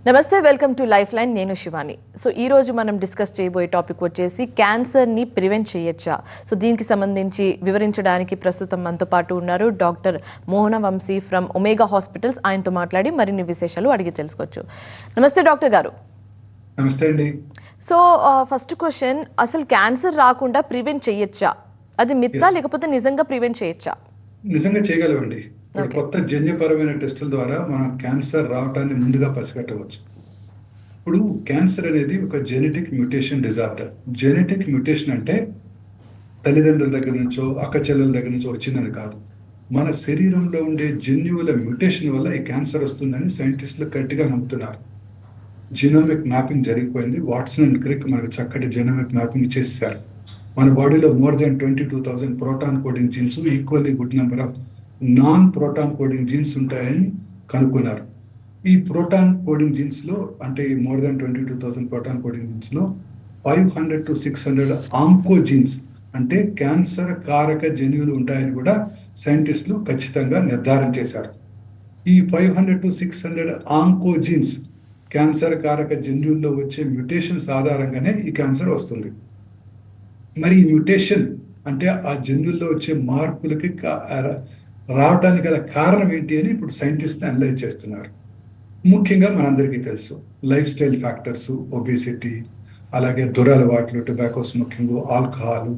నమస్తే, welcome to life line. నేను Shivani. So ఈ రోజు మనం డిస్కస్ చేయబోయే టాపిక్ వచ్చేసి క్యాన్సర్ని ప్రివెంట్ చేయొచ్చా. సో దీనికి సంబంధించి వివరించడానికి ప్రస్తుతం మనతో పాటు ఉన్నారు doctor Mohana Vamsi from Omega hospitals. ఆయనతో మాట్లాడి మరిన్ని విశేషాలు అడిగి తెలుసుకోవచ్చు. నమస్తే డాక్టర్ గారు. నమస్తే అండి. సో ఫస్ట్ క్వశ్చన్, అసలు క్యాన్సర్ రాకుండా ప్రివెంట్ చేయొచ్చా? అది మిత్తా లేకపోతే నిజంగా ప్రివెంట్ చేయొచ్చా? నిజంగా చేయగలవండి. కొత్త జన్యుపరమైన టెస్టుల ద్వారా మనం క్యాన్సర్ రావటాన్ని ముందుగా పసిగట్టవచ్చు. ఇప్పుడు క్యాన్సర్ అనేది ఒక genetic mutation disorder. Genetic mutation అంటే తల్లిదండ్రుల దగ్గర నుంచో అక్క చెల్లెల దగ్గర నుంచో వచ్చిందని కాదు. మన శరీరంలో ఉండే జన్యువుల మ్యూటేషన్ వల్ల ఈ క్యాన్సర్ వస్తుందని సైంటిస్టులు గట్టిగా నమ్ముతున్నారు. జీనోమిక్ మ్యాపింగ్ జరిగిపోయింది. వాట్సన్ అండ్ క్రిక్ మనకు చక్కటి జీనోమిక్ మ్యాపింగ్ చేశారు. మన బాడీలో more than 22,000 proton coding jeans, equally good number of non proton coding jeans ఉంటాయని కనుక్కున్నారు. ఈ ప్రోటాన్ కోడింగ్ జీన్స్లో అంటే మోర్ దెన్ 22,000 ప్రోటాన్ కోడింగ్ జీన్స్లో 500 to 600 ఆంకో జీన్స్ అంటే క్యాన్సర్ కారక జన్యువులు ఉంటాయని కూడా సైంటిస్టులు ఖచ్చితంగా నిర్ధారణ చేశారు. ఈ 500 to 600 ఆంకో జీన్స్ క్యాన్సర్ కారక జన్యువుల్లో వచ్చే మ్యూటేషన్స్ ఆధారంగానే ఈ క్యాన్సర్ వస్తుంది. మరి ఈ మ్యూటేషన్ అంటే ఆ జన్యుల్లో వచ్చే మార్పులకి రావడానికి గల కారణం ఏంటి అని ఇప్పుడు సైంటిస్ట్ని అనలైజ్ చేస్తున్నారు. ముఖ్యంగా మనందరికీ తెలుసు లైఫ్ స్టైల్ ఫ్యాక్టర్స్, ఒబేసిటీ, అలాగే దురలవాట్లు, టొబాకో స్మోకింగ్, ఆల్కహాల్,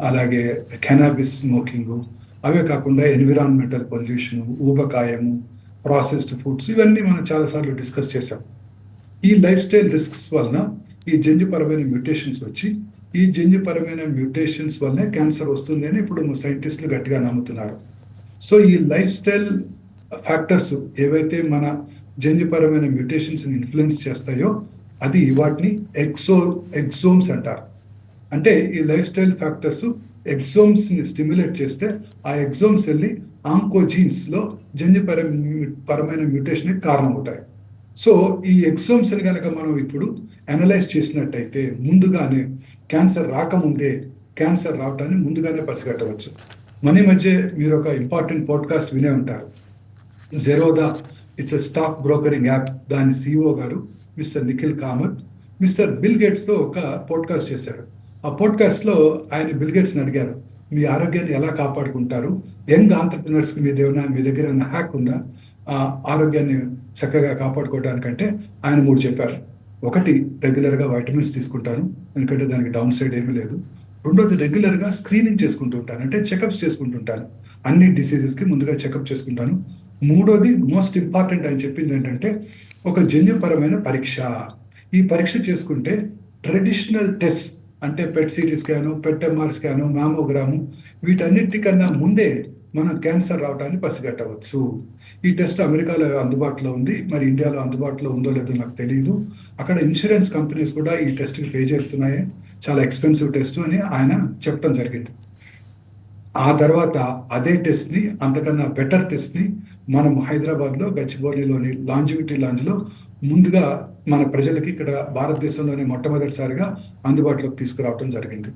అలాగే కెనాబిస్ స్మోకింగ్, అవే కాకుండా ఎన్విరాన్మెంటల్ పొల్యూషన్, ఊబకాయము, ప్రాసెస్డ్ ఫుడ్స్, ఇవన్నీ మనం చాలాసార్లు డిస్కస్ చేసాం. ఈ లైఫ్ స్టైల్ రిస్క్స్ వలన ఈ జన్యుపరమైన మ్యూటేషన్స్ వచ్చి ఈ జన్యుపరమైన మ్యూటేషన్స్ వల్లనే క్యాన్సర్ వస్తుంది అని ఇప్పుడు సైంటిస్టులు గట్టిగా నమ్ముతున్నారు. సో ఈ లైఫ్ స్టైల్ ఫ్యాక్టర్స్ ఏవైతే మన జన్యుపరమైన మ్యూటేషన్స్ని ఇన్ఫ్లుయెన్స్ చేస్తాయో అది వాటిని ఎక్సోమ్స్ అంటారు. అంటే ఈ లైఫ్ స్టైల్ ఫ్యాక్టర్స్ ఎక్సోమ్స్ని స్టిమ్యులేట్ చేస్తే ఆ ఎక్సోమ్స్ వెళ్ళి ఆంకోజీన్స్లో జన్యుపరమైన మ్యూటేషన్కి కారణమవుతాయి. సో ఈ ఎక్సోమ్స్ని కనుక మనం ఇప్పుడు అనలైజ్ చేసినట్టయితే ముందుగానే క్యాన్సర్ రాకముందే క్యాన్సర్ రావటాన్ని ముందుగానే పసిగట్టవచ్చు. మన మధ్య మీరు ఒక ఇంపార్టెంట్ పాడ్కాస్ట్ వినే ఉంటారు, Zerodha. It's a stock brokering app. దాని CEO గారు mister Nikhil Kamath mister Bill గేట్స్తో ఒక పాడ్కాస్ట్ చేశారు. ఆ పాడ్కాస్ట్లో ఆయన బిల్ గేట్స్ని అడిగారు, మీ ఆరోగ్యాన్ని ఎలా కాపాడుకుంటారు, యంగ్ ఆంటర్ప్రినర్స్కి మీ దగ్గర ఏమైనా హ్యాక్ ఉందా ఆరోగ్యాన్ని చక్కగా కాపాడుకోవడానికంటే ఆయన 3 చెప్పారు. ఒకటి, రెగ్యులర్గా వైటమిన్స్ తీసుకుంటాను, ఎందుకంటే దానికి డౌన్ సైడ్ ఏమీ లేదు. రెండోది, రెగ్యులర్గా స్క్రీనింగ్ చేసుకుంటూ ఉంటాను, అంటే చెకప్స్ చేసుకుంటుంటాను, అన్ని డిసీజెస్కి ముందుగా చెకప్ చేసుకుంటాను. మూడోది, మోస్ట్ ఇంపార్టెంట్ ఆయన చెప్పింది ఏంటంటే ఒక జన్యుపరమైన పరీక్ష. ఈ పరీక్ష చేసుకుంటే ట్రెడిషనల్ టెస్ట్ అంటే పెట్ సిటీ స్కాను, పెట్ MR స్కాను, మ్యామోగ్రాము, వీటన్నిటికన్నా ముందే మనం క్యాన్సర్ రావడాన్ని పసిగట్టవచ్చు. ఈ టెస్ట్ అమెరికాలో అందుబాటులో ఉంది, మరి ఇండియాలో అందుబాటులో ఉందో లేదో నాకు తెలియదు. అక్కడ ఇన్సూరెన్స్ కంపెనీస్ కూడా ఈ టెస్ట్కి పే చేస్తున్నాయి, చాలా ఎక్స్పెన్సివ్ టెస్ట్ అని ఆయన చెప్పడం జరిగింది. ఆ తర్వాత అదే టెస్ట్ని, అంతకన్నా బెటర్ టెస్ట్ని మనం హైదరాబాద్లో గచ్చిబౌలిలోని లాంజివిటీ లాంజ్లో ముందుగా మన ప్రజలకి ఇక్కడ భారతదేశంలోనే మొట్టమొదటిసారిగా అందుబాటులోకి తీసుకురావడం జరిగింది.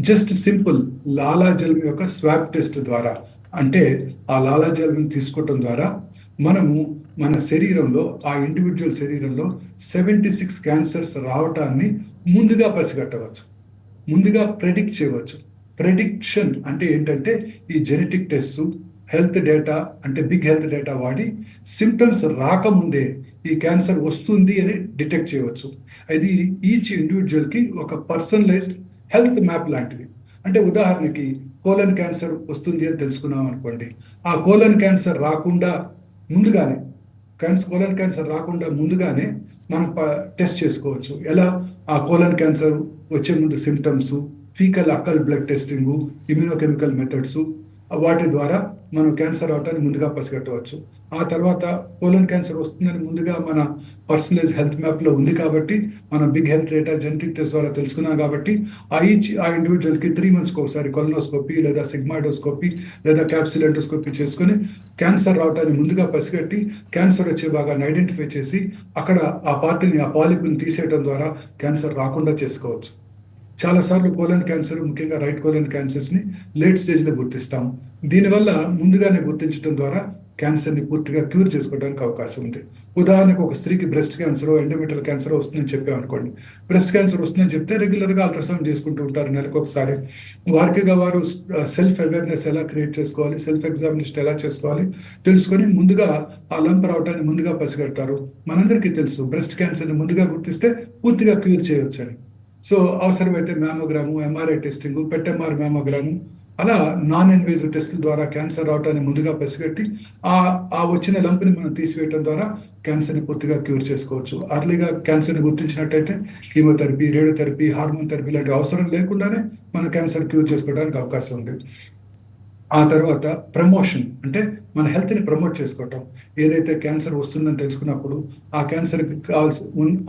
జస్ట్ సింపుల్ లాలాజలం యొక్క స్వాబ్ టెస్ట్ ద్వారా, అంటే ఆ లాలాజలం తీసుకోవటం ద్వారా మనము మన శరీరంలో, ఆ ఇండివిజువల్ శరీరంలో 76 క్యాన్సర్స్ రావటాన్ని ముందుగా పసిగట్టవచ్చు, ముందుగా ప్రెడిక్ట్ చేయవచ్చు. ప్రెడిక్షన్ అంటే ఏంటంటే ఈ జెనెటిక్ టెస్ట్, హెల్త్ డేటా అంటే బిగ్ హెల్త్ డేటా వాడి సిమ్టమ్స్ రాకముందే ఈ క్యాన్సర్ వస్తుంది అని డిటెక్ట్ చేయవచ్చు. అది ఈచ్ ఇండివిజువల్కి ఒక పర్సనలైజ్డ్ హెల్త్ మ్యాప్ లాంటిది. అంటే ఉదాహరణకి కోలన్ క్యాన్సర్ వస్తుంది అని తెలుసుకున్నాం అనుకోండి, ఆ కోలన్ క్యాన్సర్ రాకుండా ముందుగానే కోలన్ క్యాన్సర్ రాకుండా ముందుగానే మనం టెస్ట్ చేసుకోవచ్చు. ఎలా? ఆ కోలన్ క్యాన్సర్ వచ్చే ముందు symptoms, faecal occult blood testing, immunochemical methods, వాటి ద్వారా మనం క్యాన్సర్ అవటాన్ని ముందుగా పసిగట్టవచ్చు. ఆ తర్వాత కోలన్ క్యాన్సర్ వస్తుందని ముందుగా మన పర్సనలైజ్ హెల్త్ మ్యాప్లో ఉంది కాబట్టి, మనం big health data genetic test ద్వారా తెలుసుకున్నాం కాబట్టి ఆ ఇండివిజువల్కి 3 monthsకి ఒకసారి కొలనోస్కోపీ లేదా సిగ్మాయిడోస్కోపీ లేదా క్యాప్సుల్ ఎండోస్కోపీ చేసుకొని క్యాన్సర్ రావటాన్ని ముందుగా పసిగట్టి క్యాన్సర్ వచ్చే భాగాన్ని ఐడెంటిఫై చేసి అక్కడ ఆ పార్టీని, ఆ పాలిపుని తీసేయడం ద్వారా క్యాన్సర్ రాకుండా చేసుకోవచ్చు. చాలాసార్లు కోలన్ క్యాన్సర్, ముఖ్యంగా రైట్ కోలన్ క్యాన్సర్స్ని లేట్ స్టేజ్లో గుర్తిస్తాము. దీనివల్ల ముందుగానే గుర్తించడం ద్వారా క్యాన్సర్ని పూర్తిగా క్యూర్ చేసుకోవడానికి అవకాశం ఉంది. ఉదాహరణకు ఒక స్త్రీకి బ్రెస్ట్ క్యాన్సర్, ఎండోమెట్రియల్ క్యాన్సర్ వస్తుందని చెప్పామనుకోండి. బ్రెస్ట్ క్యాన్సర్ వస్తుందని చెప్తే రెగ్యులర్గా అల్ట్రాసౌండ్ చేసుకుంటూ ఉంటారు నెలకు ఒకసారి. వారికిగా వారు సెల్ఫ్ అవేర్నెస్ ఎలా క్రియేట్ చేసుకోవాలి, సెల్ఫ్ ఎగ్జామినేషన్ ఎలా చేసుకోవాలి తెలుసుకొని ముందుగా ఆ లంప్ రావటాన్ని ముందుగా పసిగడతారు. మనందరికీ తెలుసు బ్రెస్ట్ క్యాన్సర్ని ముందుగా గుర్తిస్తే పూర్తిగా క్యూర్ చేయవచ్చని. సో అవసరమైతే మ్యామోగ్రాము, ఎంఆర్ఐ టెస్టింగ్, పెట్ఎంఆర్ మ్యామోగ్రాము, అలా నాన్ ఇన్వేజివ్ టెస్టుల ద్వారా క్యాన్సర్ రావటాన్ని ముందుగా పసిగట్టి ఆ వచ్చిన లంప్ని మనం తీసివేయడం ద్వారా క్యాన్సర్ని పూర్తిగా క్యూర్ చేసుకోవచ్చు. అర్లీగా క్యాన్సర్ని గుర్తించినట్టయితే కీమోథెరపీ, రేడియోథెరపీ, హార్మోన్ థెరపీ లాంటి అవసరం లేకుండానే మన క్యాన్సర్ క్యూర్ చేసుకోవడానికి అవకాశం ఉంది. ఆ తర్వాత ప్రమోషన్ అంటే మన హెల్త్ని ప్రమోట్ చేసుకోవటం. ఏదైతే క్యాన్సర్ వస్తుందని తెలుసుకున్నప్పుడు ఆ క్యాన్సర్కి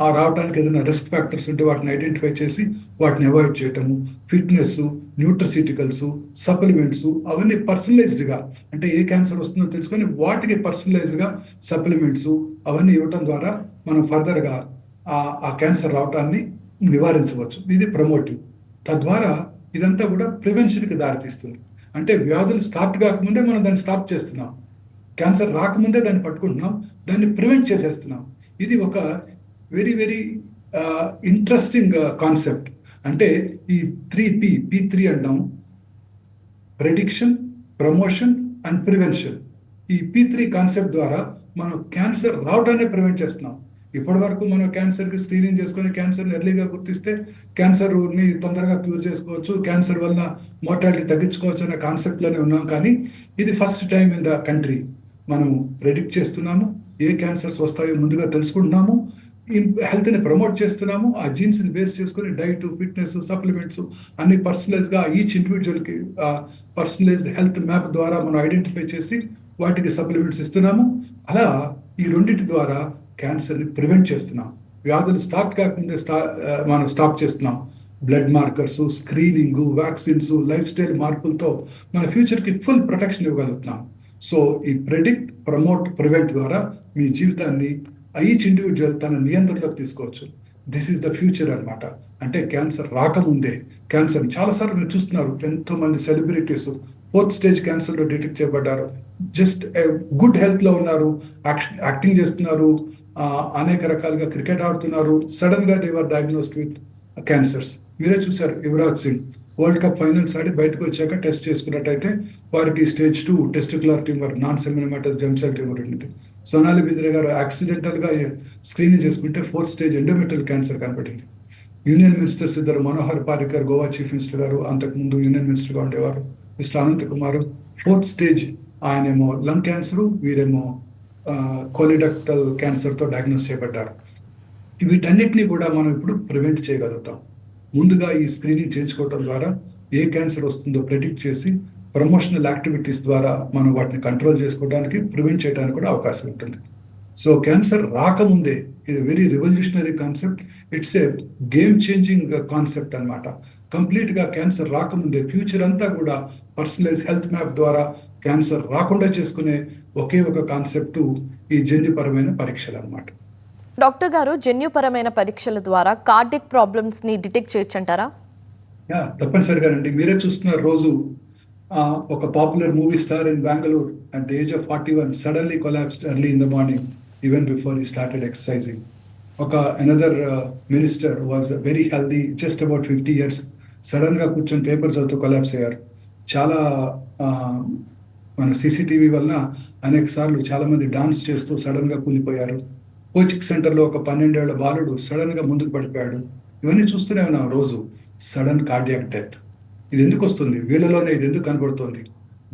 ఆ రావడానికి ఏదైనా రిస్క్ ఫ్యాక్టర్స్ ఉంటే వాటిని ఐడెంటిఫై చేసి వాటిని అవాయిడ్ చేయటము. ఫిట్నెస్, న్యూట్రసిటికల్స్, సప్లిమెంట్స్ అవన్నీ పర్సనలైజ్డ్గా, అంటే ఏ క్యాన్సర్ వస్తుందో తెలుసుకొని వాటికి పర్సనలైజ్డ్గా సప్లిమెంట్స్ అవన్నీ ఇవ్వటం ద్వారా మనం ఫర్దర్గా ఆ క్యాన్సర్ రావటాన్ని నివారించవచ్చు. ఇది ప్రమోటివ్. తద్వారా ఇదంతా కూడా ప్రివెన్షన్కి దారితీస్తుంది. అంటే వ్యాధులు స్టార్ట్ కాకముందే మనం దాన్ని స్టాప్ చేస్తున్నాం. క్యాన్సర్ రాకముందే దాన్ని పట్టుకుంటున్నాం, దాన్ని ప్రివెంట్ చేసేస్తున్నాం. ఇది ఒక వెరీ వెరీ ఇంట్రెస్టింగ్ కాన్సెప్ట్. అంటే ఈ 3P అంటాం: ప్రెడిక్షన్, ప్రమోషన్ అండ్ ప్రివెన్షన్. ఈ P3 కాన్సెప్ట్ ద్వారా మనం క్యాన్సర్ రావడాన్ని ప్రివెంట్ చేస్తున్నాం. ఇప్పటి వరకు మనం క్యాన్సర్కి స్క్రీనింగ్ చేసుకొని క్యాన్సర్ని ఎర్లీగా గుర్తిస్తే క్యాన్సర్ని తొందరగా క్యూర్ చేసుకోవచ్చు, క్యాన్సర్ వల్ల మోర్టాలిటీ తగ్గించుకోవచ్చు అనే కాన్సెప్ట్లోనే ఉన్నాం. కానీ ఇది first time in the country మనము ప్రెడిక్ట్ చేస్తున్నాము, ఏ క్యాన్సర్స్ వస్తాయో ముందుగా తెలుసుకుంటున్నాము, హెల్త్ని ప్రమోట్ చేస్తున్నాము. ఆ జీన్స్ని బేస్ చేసుకొని డైట్, ఫిట్నెస్, సప్లిమెంట్స్ అన్ని పర్సనలైజ్గా ఈచ్ ఇండివిజువల్కి పర్సనలైజ్డ్ హెల్త్ మ్యాప్ ద్వారా మనం ఐడెంటిఫై చేసి వాటికి సప్లిమెంట్స్ ఇస్తున్నాము. అలా ఈ రెండింటి ద్వారా క్యాన్సర్ని ప్రివెంట్ చేస్తున్నాం. వ్యాధులు స్టార్ట్ కాకముందే మనం స్టాప్ చేస్తున్నాం. Blood markers, screening, vaccines, life style మార్పులతో మన ఫ్యూచర్కి ఫుల్ ప్రొటెక్షన్ ఇవ్వగలుగుతున్నాం. సో ఈ ప్రెడిక్ట్, ప్రమోట్, ప్రివెంట్ ద్వారా మీ జీవితాన్ని ఈచ్ ఇండివిజువల్ తన నియంత్రణలోకి తీసుకోవచ్చు. దిస్ ఈస్ ద ఫ్యూచర్ అనమాట. అంటే క్యాన్సర్ రాకముందే క్యాన్సర్ చాలాసార్లు మీరు చూస్తున్నారు, ఎంతోమంది సెలబ్రిటీస్ 4th స్టేజ్ క్యాన్సర్లో డిటెక్ట్ చేయబడ్డారు. జస్ట్ గుడ్ హెల్త్లో ఉన్నారు, యాక్టింగ్ చేస్తున్నారు, అనేక రకాలుగా క్రికెట్ ఆడుతున్నారు. సడన్గా they were diagnosed with cancers. మీరే చూశారు, Yuvraj Singh world cup finals ఆడి బయటకు వచ్చాక టెస్ట్ చేసుకున్నట్టయితే వారికి stage 2 testicular tumour, non seminomatous germ cell tumour ఉంది. సోనాలి బింద్రే గారు యాక్సిడెంటల్గా స్క్రీనింగ్ చేసుకుంటే 4th స్టేజ్ ఎండోమెట్రియల్ క్యాన్సర్ కనపడింది. యూనియన్ మినిస్టర్స్ ఇద్దరు, మనోహర్ పారికర్ గోవా చీఫ్ మినిస్టర్ గారు, అంతకుముందు యూనియన్ మినిస్టర్గా ఉండేవారు mister Anant Kumar, 4th stage ఆయనేమో లంగ్ క్యాన్సరు, వీరేమో కోలిడక్టల్ క్యాన్సర్తో డయాగ్నోస్ చేయబడ్డారు. వీటన్నిటినీ కూడా మనం ఇప్పుడు ప్రివెంట్ చేయగలుగుతాం. ముందుగా ఈ స్క్రీనింగ్ చేయించుకోవడం ద్వారా ఏ క్యాన్సర్ వస్తుందో ప్రెడిక్ట్ చేసి ప్రమోషనల్ యాక్టివిటీస్ ద్వారా మనం వాటిని కంట్రోల్ చేసుకోవడానికి, ప్రివెంట్ చేయడానికి కూడా అవకాశం ఉంటుంది. సో క్యాన్సర్ రాకముందే, ఇది very revolutionary concept. It's a game changing concept అనమాట. కంప్లీట్గా క్యాన్సర్ రాకముందే ఫ్యూచర్ అంతా కూడా పర్సనలైజ్ హెల్త్ మ్యాప్ ద్వారా క్యాన్సర్ రాకుండా చేసుకునే ఒకే ఒక కాన్సెప్టు ఈ జన్యుపరమైన పరీక్షలు అనమాట. డాక్టర్ గారు, జన్యుపరమైన పరీక్షల ద్వారా కార్డియక్ ప్రాబ్లమ్స్ని డిటెక్ట్ చేయొచ్చు అంటారా? తప్పనిసరిగానండి. మీరే చూస్తున్నారు, రోజు ఒక popular movie star in Bengaluru at the age of 41 suddenly collapsed early in the morning even before he started exercising. ఒక another minister was very healthy, just about 50 years, సడన్గా కూర్చొని పేపర్ చదువుతూ కొలాప్స్ అయ్యారు. చాలా మన సీసీటీవీ వలన అనేక సార్లు చాలామంది డాన్స్ చేస్తూ సడన్గా కూలిపోయారు. కోచింగ్ సెంటర్లో ఒక 12 ఏళ్ల బాలుడు సడన్గా ముందుకు పడిపోయాడు. ఇవన్నీ చూస్తూనే ఉన్నాం రోజు. Sudden cardiac death. ఇది ఎందుకు వస్తుంది? వీళ్ళలోనే ఇది ఎందుకు కనబడుతుంది?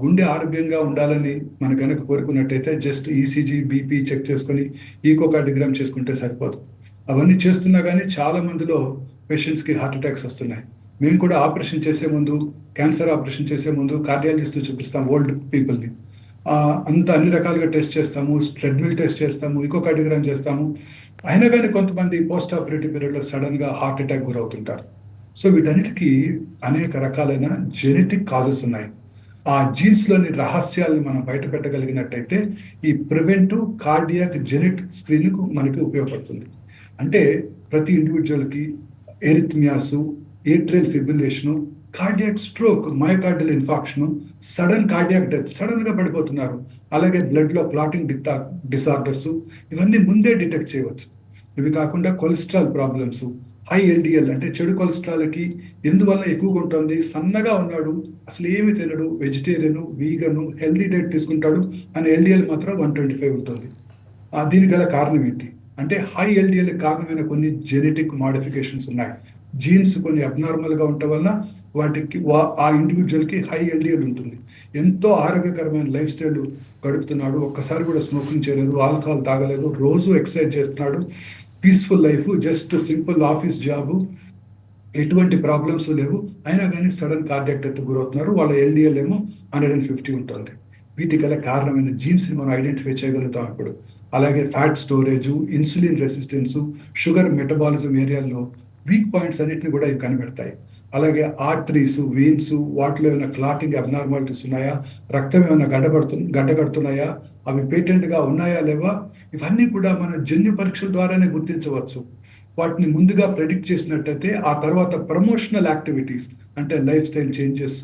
గుండె ఆరోగ్యంగా ఉండాలని మన కనుక కోరుకున్నట్టయితే జస్ట్ ఈసీజీ, బీపీ చెక్ చేసుకొని ఈకోకార్డిగ్రామ్ చేసుకుంటే సరిపోదు. అవన్నీ చేస్తున్నా కానీ చాలా మందిలో పేషెంట్స్కి హార్ట్ అటాక్స్ వస్తున్నాయి. మేము కూడా ఆపరేషన్ చేసే ముందు, క్యాన్సర్ ఆపరేషన్ చేసే ముందు కార్డియాలజిస్ట్ చూపిస్తాం ఓల్డ్ పీపుల్ని. అన్ని రకాలుగా టెస్ట్ చేస్తాము, ట్రెడ్మిల్ టెస్ట్ చేస్తాము, ఈకోకార్డిగ్రామ్ చేస్తాము. అయినా కానీ కొంతమంది పోస్ట్ ఆపరేటివ్ పీరియడ్లో సడన్గా హార్ట్ అటాక్ గురవుతుంటారు. సో వీటన్నిటికీ అనేక రకాలైన జెనెటిక్ కాజెస్ ఉన్నాయి. ఆ జీన్స్లోని రహస్యాలను మనం బయట పెట్టగలిగినట్టయితే ఈ ప్రివెంటివ్ కార్డియాక్ జెనెటిక్ స్క్రీనింగ్ మనకి ఉపయోగపడుతుంది. అంటే ప్రతి ఇండివిజువల్కి arrhythmias, atrial fibrillation, cardiac stroke, myocardial infarction, sudden cardiac death, sudden గా పడిపోతున్నారు. అలాగే బ్లడ్ లో క్లాటింగ్ డిసార్డర్స్, ఇవన్నీ ముందే డిటెక్ట్ చేయవచ్చు. ఇవి కాకుండా కొలెస్ట్రాల్ ప్రాబ్లమ్స్, హై ఎల్డిఎల్ అంటే చెడు కొలెస్ట్రాల్కి ఎందువల్ల ఎక్కువగా ఉంటుంది, సన్నగా ఉన్నాడు, అసలు ఏమి తినడు, వెజిటేరియన్, వీగన్, హెల్దీ డైట్ తీసుకుంటాడు అని ఎల్డిఎల్ మాత్రం 125 ఉంటుంది. దీనికి గల కారణం ఏంటి అంటే హై ఎల్డిఎల్ కారణమైన కొన్ని జెనెటిక్ మాడిఫికేషన్స్ ఉన్నాయి. జీన్స్ కొన్ని అబ్నార్మల్గా ఉండటం వలన వాటికి ఆ ఇండివిజువల్కి హై ఎల్డిఎల్ ఉంటుంది. ఎంతో ఆరోగ్యకరమైన లైఫ్ స్టైల్ గడుపుతున్నాడు, ఒక్కసారి కూడా స్మోకింగ్ చేయలేదు, ఆల్కహాల్ తాగలేదు, రోజు ఎక్సర్సైజ్ చేస్తున్నాడు, peaceful life, just simple office job, ఎటువంటి ప్రాబ్లమ్స్ లేవు, అయినా కానీ సడన్ కార్డియాక్ డెత్ గురవుతున్నారు. వాళ్ళ ఎల్డిఎల్ ఏమో 150 ఉంటుంది. వీటికి గల కారణమైన జీన్స్ని మనం ఐడెంటిఫై చేయగలుగుతాం ఇప్పుడు. అలాగే fat storage, insulin resistance, sugar metabolism ఏరియాల్లో వీక్ పాయింట్స్ అన్నిటిని కూడా ఇవి కనిపెడతాయి. అలాగే ఆర్టరీస్, వెయిన్స్, వాటిలో ఏమైనా క్లాటింగ్ అబ్నార్మాలిటీస్ ఉన్నాయా, రక్తం ఏమైనా గడ్డగడుతున్నాయా, అవి పేటెంట్గా ఉన్నాయా లేవా, ఇవన్నీ కూడా మన జన్యు పరీక్షల ద్వారానే గుర్తించవచ్చు. వాటిని ముందుగా ప్రెడిక్ట్ చేసినట్టయితే ఆ తర్వాత ప్రమోషనల్ యాక్టివిటీస్ అంటే life style changes,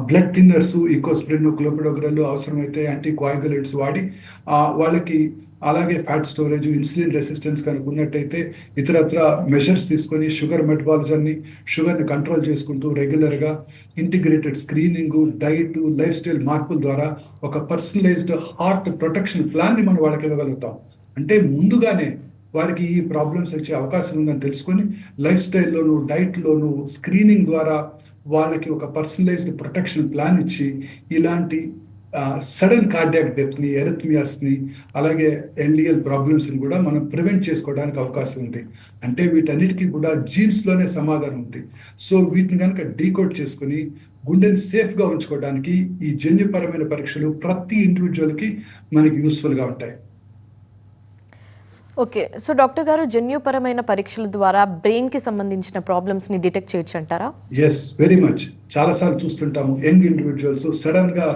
blood thinners, Ecosprin, clopidogrel, అవసరమైతే యాంటీ కోయాగులేట్స్ వాడి వాళ్ళకి, అలాగే ఫ్యాట్ స్టోరేజ్, ఇన్సులిన్ రెసిస్టెన్స్ కనుక ఉన్నట్టయితే ఇతరత్ర మెజర్స్ తీసుకొని షుగర్ మెటబాలిజాన్ని, షుగర్ని కంట్రోల్ చేసుకుంటూ రెగ్యులర్గా integrated screening, diet, life style మార్పుల ద్వారా ఒక పర్సనలైజ్డ్ హార్ట్ ప్రొటెక్షన్ ప్లాన్ని మనం వాళ్ళకి ఇవ్వగలుగుతాం. అంటే ముందుగానే వారికి ఈ ప్రాబ్లమ్స్ వచ్చే అవకాశం ఉందని తెలుసుకొని లైఫ్ స్టైల్లోను, డైట్లోను, స్క్రీనింగ్ ద్వారా వాళ్ళకి ఒక పర్సనలైజ్డ్ ప్రొటెక్షన్ ప్లాన్ ఇచ్చి ఇలాంటి సడన్ కార్డియాక్ డెత్ని, ఎరిథ్మియాస్ని, అలాగే ఎల్డిఎల్ ప్రాబ్లమ్స్ని కూడా మనం ప్రివెంట్ చేసుకోవడానికి అవకాశం ఉంది. అంటే వీటన్నిటికీ కూడా జీన్స్లోనే సమాధానం ఉంది. సో వీటిని కనుక డీకోడ్ చేసుకుని గుండెని సేఫ్గా ఉంచుకోవడానికి ఈ జన్యుపరమైన పరీక్షలు ప్రతి ఇండివిజువల్కి మనకి యూస్ఫుల్గా ఉంటాయి. ఓకే, సో డాక్టర్ గారు, జన్యుపరమైన పరీక్షల ద్వారా బ్రెయిన్కి సంబంధించిన ప్రాబ్లమ్స్ని డిటెక్ట్ చేయొచ్చు అంటారా? Yes, very much. చాలాసార్లు చూస్తుంటాము యంగ్ ఇండివిజువల్స్ సడన్గా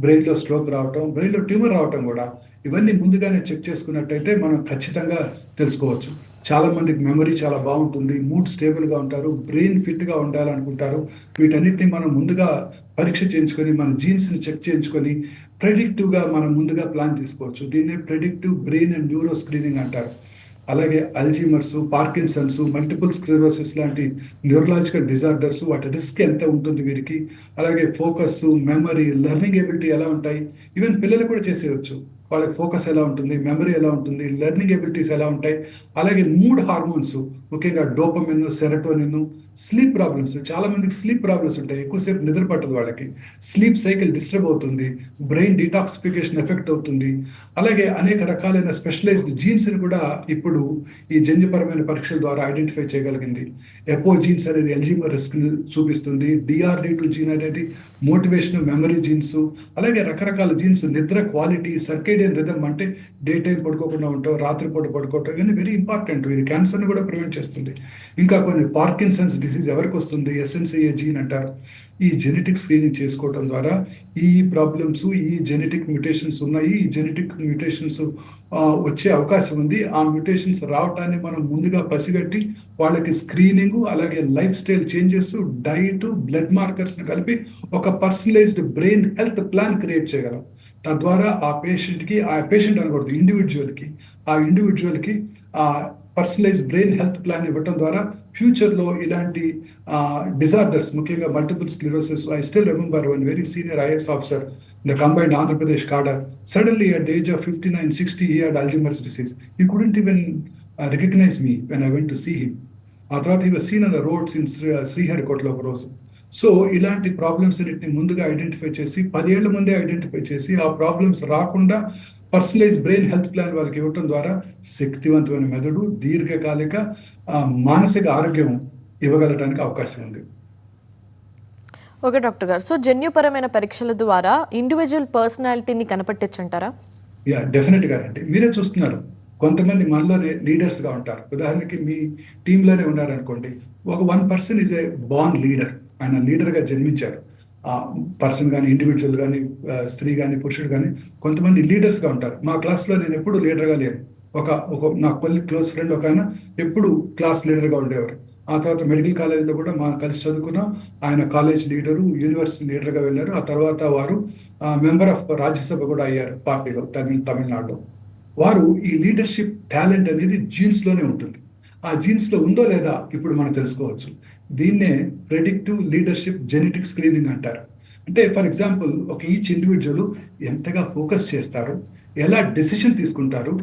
బ్రెయిన్లో స్ట్రోక్ రావటం, బ్రెయిన్లో ట్యూమర్ రావటం కూడా, ఇవన్నీ ముందుగానే చెక్ చేసుకున్నట్టయితే మనం ఖచ్చితంగా తెలుసుకోవచ్చు. చాలా మందికి మెమరీ చాలా బాగుంటుంది, మూడ్ స్టేబుల్గా ఉంటారు, బ్రెయిన్ ఫిట్గా ఉండాలనుకుంటారు. వీటన్నిటిని మనం ముందుగా పరీక్ష చేయించుకొని మన జీన్స్ని చెక్ చేయించుకొని ప్రెడిక్టివ్గా మనం ముందుగా ప్లాన్ తీసుకోవచ్చు. దీన్నే predictive brain and neuro screening అంటారు. అలాగే అల్జీమర్స్, పార్కిన్సన్స్, మల్టిపుల్ స్క్లెరోసిస్ లాంటి న్యూరలాజికల్ డిజార్డర్స్, వాటి రిస్క్ ఎంత ఉంటుంది వీరికి, అలాగే ఫోకస్, మెమరీ, లెర్నింగ్ ఎబిలిటీ ఎలా ఉంటాయి, ఈవెన్ పిల్లలు కూడా చేసేయచ్చు. వాళ్ళకి ఫోకస్ ఎలా ఉంటుంది, మెమరీ ఎలా ఉంటుంది, లెర్నింగ్ ఎబిలిటీస్ ఎలా ఉంటాయి, అలాగే మూడ్ హార్మోన్స్, ముఖ్యంగా డోపమిన్, సెరటోనిన్, స్లీప్ ప్రాబ్లమ్స్, చాలా మందికి స్లీప్ ప్రాబ్లమ్స్ ఉంటాయి, ఎక్కువసేపు నిద్ర పట్టదు వాళ్ళకి, స్లీప్ సైకిల్ డిస్టర్బ్ అవుతుంది, బ్రెయిన్ డిటాక్సిఫికేషన్ ఎఫెక్ట్ అవుతుంది. అలాగే అనేక రకాలైన స్పెషలైజ్డ్ జీన్స్ని కూడా ఇప్పుడు ఈ జన్యుపరమైన పరీక్షల ద్వారా ఐడెంటిఫై చేయగలిగింది. ఎపో జీన్స్ అనేది ఎల్జీమర్ రిస్క్ చూపిస్తుంది, డిఆర్డి2 జీన్ అనేది మోటివేషన్, మెమరీ జీన్స్, అలాగే రకరకాల జీన్స్, నిద్ర క్వాలిటీ, సర్కేడియన్ రిథమ్ అంటే డే టైం పడుకోకుండా ఉంటాం, రాత్రిపూట పడుకోవటం, ఇవన్నీ వెరీ ఇంపార్టెంట్. ఇది క్యాన్సర్ని కూడా ప్రివెంట్ చేస్తుంది. ఇంకా కొన్ని పార్కిన్సన్స్ డిసీజ్ ఎవరికి వస్తుంది, ఎస్ఎన్సిఏ జీన్ అంటారు. ఈ జెనెటిక్ స్క్రీనింగ్ చేసుకోవటం ద్వారా ఈ ప్రాబ్లమ్స్, ఈ జెనెటిక్ మ్యూటేషన్స్ ఉన్నాయి, ఈ జెనెటిక్ మ్యూటేషన్స్ వచ్చే అవకాశం ఉంది. ఆ మ్యూటేషన్స్ రావటాన్ని మనం ముందుగా పసిగట్టి వాళ్ళకి స్క్రీనింగ్, అలాగే లైఫ్ స్టైల్ చేంజెస్, డైట్, బ్లడ్ మార్కర్స్ని కలిపి ఒక personalised brain health plan create చేయగలం. తద్వారా ఆ పేషెంట్ అనకూడదు, ఆ ఇండివిజువల్కి పర్సనలైజ్ బ్రెయిన్ హెల్త్ ప్లాన్ ఇవ్వటం ద్వారా ఫ్యూచర్లో ఇలాంటి డిజార్డర్స్, ముఖ్యంగా multiple sclerosis, I still remember one very senior IAS officer in the combined Andhra Pradesh cadre. Suddenly, at the age of 59, 60, he had Alzheimer's disease. He couldn't even recognize me when I went to see him. ఆ తర్వాత he was seen on the roads in శ్రీహరికోటలో ఒక రోజు. So ఇలాంటి problems అన్నింటినీ ముందుగా identify చేసి, 10 ఏళ్ల ముందే ఐడెంటిఫై చేసి, ఆ ప్రాబ్లమ్స్ రాకుండా పర్సనలైజ్ బ్రెయిన్ హెల్త్ ప్లాన్ వాళ్ళకి ఇవ్వటం ద్వారా శక్తివంతమైన మెదడు, దీర్ఘకాలిక మానసిక ఆరోగ్యం ఇవ్వగలటానికి అవకాశం ఉంది. ఓకే డాక్టర్ గారు, సో జన్యుపరమైన పరీక్షల ద్వారా ఇండివిజువల్ పర్సనాలిటీని కనపట్టచ్చు అంటారా? యా, డెఫినెట్గా అండి. మీరే చూస్తున్నారు, కొంతమంది మనలోనే లీడర్స్గా ఉంటారు. ఉదాహరణకి మీ టీంలోనే ఉన్నారనుకోండి, ఒక 1% ఈజ్ ఏ బార్న్ లీడర్, ఆయన లీడర్గా జన్మించారు. పర్సన్ కానీ, ఇండివిజువల్ కానీ, స్త్రీ కానీ, పురుషుడు కానీ, కొంతమంది లీడర్స్గా ఉంటారు. మా క్లాస్లో నేను ఎప్పుడు లీడర్గా లేను. ఒక నా క్లోజ్ ఫ్రెండ్ ఒక ఆయన ఎప్పుడు క్లాస్ లీడర్గా ఉండేవారు. ఆ తర్వాత మెడికల్ కాలేజీలో కూడా మా కలిసి చదువుకున్నాం. ఆయన కాలేజ్ లీడరు, యూనివర్సిటీ లీడర్గా వెళ్ళారు. ఆ తర్వాత వారు మెంబర్ ఆఫ్ రాజ్యసభ కూడా అయ్యారు పార్టీలో, తమిళనాడులో. వారు ఈ లీడర్షిప్ టాలెంట్ అనేది జీన్స్లోనే ఉంటుంది. ఆ జీన్స్లో ఉందో లేదా ఇప్పుడు మనం తెలుసుకోవచ్చు. దీన్నే ప్రెడిక్టివ్ లీడర్షిప్ జెనెటిక్ స్క్రీనింగ్ అంటారు. అంటే ఫర్ ఎగ్జాంపుల్ ఒక ఈచ్ ఇండివిజువల్ ఎంతగా ఫోకస్ చేస్తారు, ఎలా డెసిషన్ తీసుకుంటారు,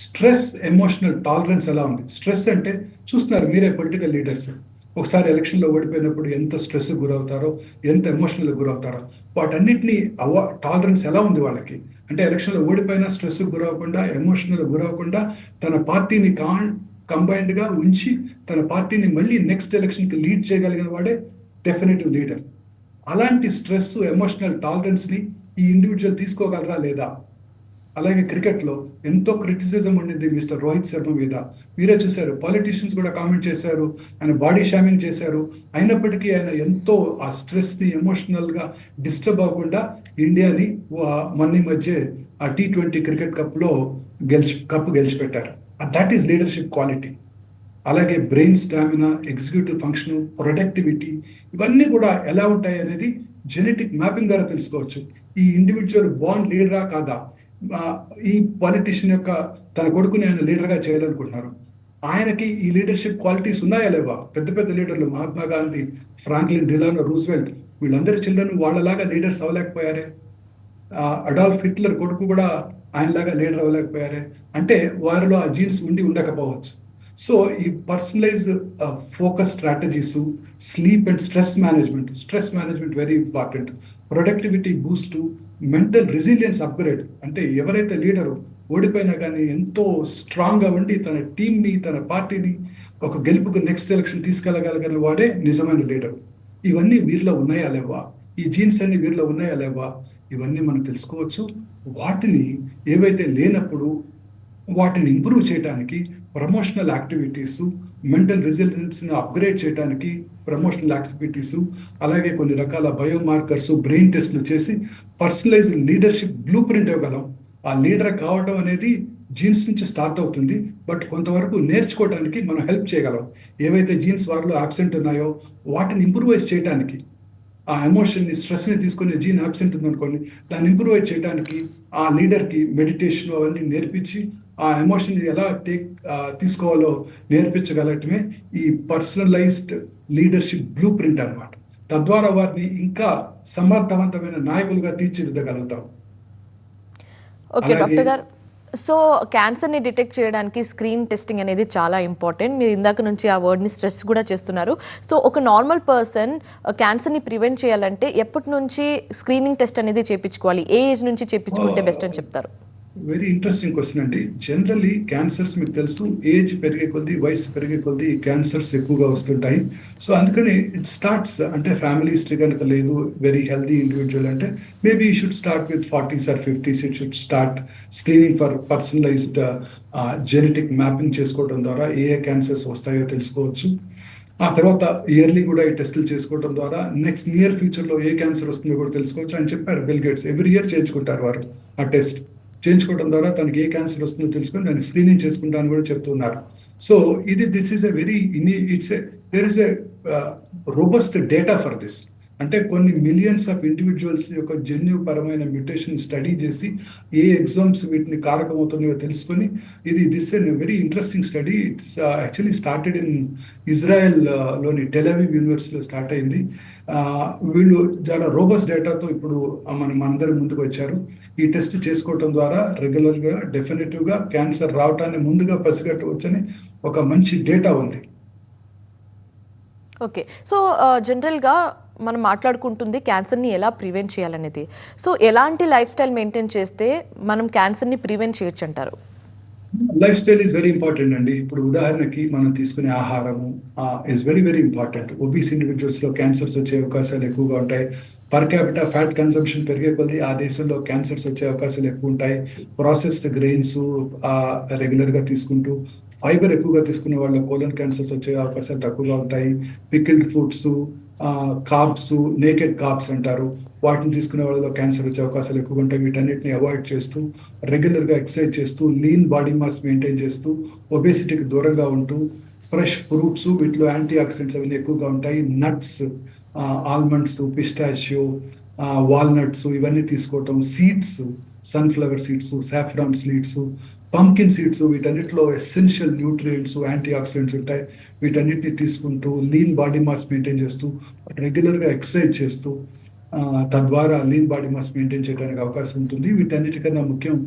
స్ట్రెస్ ఎమోషనల్ టాలరెన్స్ ఎలా ఉంది. స్ట్రెస్ అంటే చూస్తున్నారు మీరే పొలిటికల్ లీడర్స్ ఒకసారి ఎలక్షన్లో ఓడిపోయినప్పుడు ఎంత స్ట్రెస్ గురవుతారో, ఎంత ఎమోషనల్ గురవుతారో, వాటన్నిటిని టాలరెన్స్ ఎలా ఉంది వాళ్ళకి. అంటే ఎలక్షన్లో ఓడిపోయినా స్ట్రెస్ గురవకుండా, ఎమోషనల్ గురవకుండా తన పార్టీని కంబైన్డ్గా ఉంచి తన పార్టీని మళ్ళీ నెక్స్ట్ ఎలక్షన్కి లీడ్ చేయగలిగిన వాడే డెఫినెటివ్ లీడర్. అలాంటి స్ట్రెస్ ఎమోషనల్ టాలరెన్స్ని ఈ ఇండివిజువల్ తీసుకోగలరా లేదా. అలాగే క్రికెట్లో ఎంతో క్రిటిసిజం ఉండింది మిస్టర్ రోహిత్ శర్మ మీద. మీరే చూశారు, పాలిటీషియన్స్ కూడా కామెంట్ చేశారు, ఆయన బాడీ షామింగ్ చేశారు. అయినప్పటికీ ఆయన ఎంతో ఆ స్ట్రెస్ని ఎమోషనల్గా డిస్టర్బ్ అవ్వకుండా ఇండియాని మొన్న మధ్య ఆ T20 క్రికెట్ కప్లో కప్పు గెలిచిపెట్టారు. That is leadership quality. అలాగే brain stamina, executive function, productivity, ఇవన్నీ కూడా ఎలా ఉంటాయి అనేది జెనెటిక్ మ్యాపింగ్ ద్వారా తెలుసుకోవచ్చు. ఈ ఇండివిజువల్ బాండ్ లీడరా కాదా. ఈ పాలిటిషియన్ యొక్క తన కొడుకుని ఆయన లీడర్గా చేయాలనుకుంటున్నారు. ఆయనకి ఈ లీడర్షిప్ క్వాలిటీస్ ఉన్నాయా లేవా. పెద్ద పెద్ద లీడర్లు Mahatma Gandhi, Franklin Delano Roosevelt, వీళ్ళందరి చిల్డ్రన్ వాళ్ళలాగా లీడర్స్ అవ్వలేకపోయారే. అడాల్ఫ్ హిట్లర్ కొడుకు కూడా ఆయనలాగా లీడర్ అవ్వలేకపోయారే. అంటే వారిలో ఆ జీన్స్ ఉండకపోవచ్చు. సో ఈ personalise focus strategies, sleep and stress management very important. Productivity boost, mental resilience upgrade. అంటే ఎవరైతే లీడరు ఓడిపోయినా కానీ ఎంతో స్ట్రాంగ్గా ఉండి తన టీంని, తన పార్టీని ఒక గెలుపుకు నెక్స్ట్ ఎలక్షన్ తీసుకెళ్ళగలిగిన వాడే నిజమైన లీడరు. ఇవన్నీ వీరిలో ఉన్నాయా లేవా, ఈ జీన్స్ అన్ని వీరిలో ఉన్నాయా లేవా, ఇవన్నీ మనం తెలుసుకోవచ్చు. వాటిని ఏవైతే లేనప్పుడు వాటిని ఇంప్రూవ్ చేయడానికి ప్రమోషనల్ యాక్టివిటీసు, మెంటల్ రెసిలియన్స్ని అప్గ్రేడ్ చేయడానికి ప్రమోషనల్ యాక్టివిటీసు, అలాగే కొన్ని రకాల బయోమార్కర్స్, బ్రెయిన్ టెస్ట్లు చేసి పర్సనలైజ్డ్ లీడర్షిప్ బ్లూ ప్రింట్ ఇవ్వగలం. ఆ లీడర్ కావడం అనేది జీన్స్ నుంచి స్టార్ట్ అవుతుంది. బట్ కొంతవరకు నేర్చుకోవడానికి మనం హెల్ప్ చేయగలం. ఏవైతే జీన్స్ వారిలో అబ్సెంట్ ఉన్నాయో వాటిని ఇంప్రూవైజ్ చేయడానికి, ఆ ఎమోషన్ని, స్ట్రెస్ని తీసుకునే జీన్ అబ్సెంట్ ఉందనుకోండి, దాన్ని ఇంప్రూవైజ్ చేయడానికి ఆ లీడర్కి మెడిటేషన్ అవన్నీ నేర్పించి ఆ ఎమోషన్ని ఎలా తీసుకోవాలో నేర్పించగలటమే ఈ పర్సనలైజ్డ్ లీడర్షిప్ బ్లూ ప్రింట్ అన్నమాట. తద్వారా వారిని ఇంకా సమర్థవంతమైన నాయకులుగా తీర్చిదిద్దగలుగుతాం. ఓకే అలాగే డాక్టర్ గారు, సో క్యాన్సర్ని డిటెక్ట్ చేయడానికి స్క్రీన్ టెస్టింగ్ అనేది చాలా ఇంపార్టెంట్. మీరు ఇందాక నుంచి ఆ వర్డ్ని స్ట్రెస్ కూడా చేస్తున్నారు. సో ఒక నార్మల్ పర్సన్ క్యాన్సర్ని ప్రివెంట్ చేయాలంటే ఎప్పటి నుంచి స్క్రీనింగ్ టెస్ట్ అనేది చేయించుకోవాలి, ఏ ఏజ్ నుంచి చేయించుకుంటే బెస్ట్ అని చెప్తారు? వెరీ ఇంట్రెస్టింగ్ క్వశ్చన్ అండి. జనరల్లీ క్యాన్సర్స్ మీకు తెలుసు, ఏజ్ పెరిగే కొద్దీ, వయసు పెరిగే కొద్దీ క్యాన్సర్స్ ఎక్కువగా వస్తుంటాయి. సో అందుకని ఇట్ స్టార్ట్స్, అంటే ఫ్యామిలీ హిస్టరీ కనుక లేదు, వెరీ హెల్దీ ఇండివిజువల్ అంటే maybe you should start with 40s or 50s. It should start screening for personalised genetic mapping చేసుకోవడం ద్వారా ఏ క్యాన్సర్స్ వస్తాయో తెలుసుకోవచ్చు. ఆ తర్వాత ఇయర్లీ కూడా ఈ టెస్టులు చేసుకోవడం ద్వారా నెక్స్ట్ నియర్ ఫ్యూచర్లో ఏ క్యాన్సర్ వస్తుందో కూడా తెలుసుకోవచ్చు అని చెప్పారు బిల్ గేట్స్. ఎవ్రీ ఇయర్ చేయించుకుంటారు వారు ఆ టెస్ట్. చేయించుకోవడం ద్వారా తనకి ఏ క్యాన్సర్ వస్తుందో తెలుసుకొని దాన్ని స్క్రీనింగ్ చేసుకుంటాను కూడా చెప్తున్నారు. So this is a very there is a robust data for this. అంటే కొన్ని మిలియన్స్ ఆఫ్ ఇండివిజువల్స్ యొక్క జన్యుపరమైన మ్యూటేషన్ స్టడీ చేసి ఏ ఎగ్జామ్స్ వీటిని కారకమవుతున్నాయో తెలుసుకొని this N very interesting study. It's actually started in Israel లోని టెల్ అవీవ్ యూనివర్సిటీలో స్టార్ట్ అయింది. వీళ్ళు చాలా రోబస్ డేటాతో ఇప్పుడు మనందరి ముందుకు వచ్చారు. ఈ టెస్ట్ చేసుకోవటం ద్వారా రెగ్యులర్గా డెఫినెటివ్గా క్యాన్సర్ రావటాన్ని ముందుగా పసిగట్టవచ్చని ఒక మంచి డేటా ఉంది. ఓకే, సో జనరల్గా మనం మాట్లాడుకుంటుంది క్యాన్సర్ని ఎలా ప్రివెంట్ చేయాలనేది. సో ఎలాంటి లైఫ్ స్టైల్ మెయింటైన్ చేస్తే మనం క్యాన్సర్ని ప్రివెంట్ చేయొచ్చు అంటారు? Life style is very important అండి. ఇప్పుడు ఉదాహరణకి మనం తీసుకునే ఆహారము is very very important. Obese ఇండివిజువల్స్లో క్యాన్సర్స్ వచ్చే అవకాశాలు ఎక్కువగా ఉంటాయి. పర్ క్యాపిటా ఫ్యాట్ కన్సంప్షన్ పెరిగే కొద్దీ ఆ దేశంలో క్యాన్సర్స్ వచ్చే అవకాశాలు ఎక్కువ ఉంటాయి. ప్రాసెస్డ్ గ్రెయిన్స్ రెగ్యులర్గా తీసుకుంటూ, ఫైబర్ ఎక్కువగా తీసుకునే వాళ్ళ కోలన్ క్యాన్సర్స్ వచ్చే అవకాశాలు తక్కువగా ఉంటాయి. Pickled foods, carbs, naked carbs అంటారు, వాటిని తీసుకునే వాళ్ళలో క్యాన్సర్ వచ్చే అవకాశాలు ఎక్కువగా ఉంటాయి. వీటన్నిటిని అవాయిడ్ చేస్తూ, రెగ్యులర్గా ఎక్సర్సైజ్ చేస్తూ, లీన్ బాడీ మాస్ మెయింటైన్ చేస్తూ, ఒబేసిటీకి దూరంగా ఉంటూ, ఫ్రెష్ ఫ్రూట్స్, వీటిలో యాంటీ ఆక్సిడెంట్స్ అవన్నీ ఎక్కువగా ఉంటాయి. నట్స్, ఆల్మండ్స్, పిస్టాషియో, వాల్నట్స్ ఇవన్నీ తీసుకోవటం. Seeds, sunflower seeds, saffron seeds, pumpkin seeds, వీటన్నిటిలో ఎసెన్షియల్ న్యూట్రియంట్స్, యాంటీ ఆక్సిడెంట్స్ ఉంటాయి. వీటన్నిటిని తీసుకుంటూ లీన్ బాడీ మాస్ మెయింటైన్ చేస్తూ రెగ్యులర్గా ఎక్సర్సైజ్ చేస్తూ తద్వారా లీన్ బాడీ మాస్ మెయింటైన్ చేయడానికి అవకాశం ఉంటుంది. వీటన్నిటికన్నా ముఖ్యం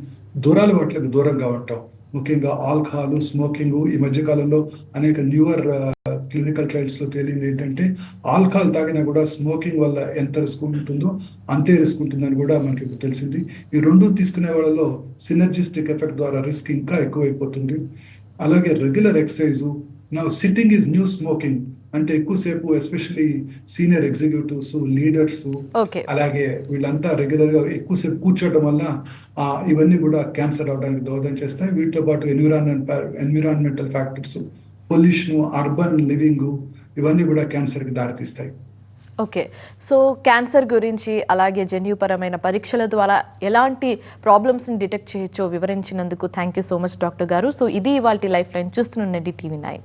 దురలవాట్లకు దూరంగా ఉండటం. ముఖ్యంగా ఆల్కహాల్, స్మోకింగ్. ఈ మధ్య కాలంలో అనేక న్యూవర్ క్లినికల్ ట్రయల్స్ లో తేలింది ఏంటంటే ఆల్కహాల్ తాగినా కూడా స్మోకింగ్ వల్ల ఎంత రిస్క్ ఉంటుందో అంతే రిస్క్ ఉంటుందని కూడా మనకి ఇప్పుడు తెలిసింది. ఈ రెండు తీసుకునే వాళ్ళలో సినర్జిస్టిక్ ఎఫెక్ట్ ద్వారా రిస్క్ ఇంకా ఎక్కువైపోతుంది. అలాగే రెగ్యులర్ ఎక్సర్సైజ్. నా సిట్టింగ్ ఈజ్ న్యూ స్మోకింగ్ అంటే ఎక్కువసేపు especially senior executives, leaders, okay. అలాగే వీళ్ళంతా రెగ్యులర్ గా ఎక్కువసేపు కూర్చోవడం వల్ల ఇవన్నీ కూడా క్యాన్సర్ అవడానికి దోహదం చేస్తాయి. వీటితో పాటు environmental factors, pollution, urban living ఇవన్నీ కూడా క్యాన్సర్ కి దారితీస్తాయి. ఓకే. సో క్యాన్సర్ గురించి అలాగే జన్యుపరమైన పరీక్షల ద్వారా ఎలాంటి ప్రాబ్లమ్స్ని డిటెక్ట్ చేయొచ్చో వివరించినందుకు thank you so much doctor గారు. సో ఇది ఇవాల్టి లైఫ్ లైన్. చూస్తుండండి టీవీ 9.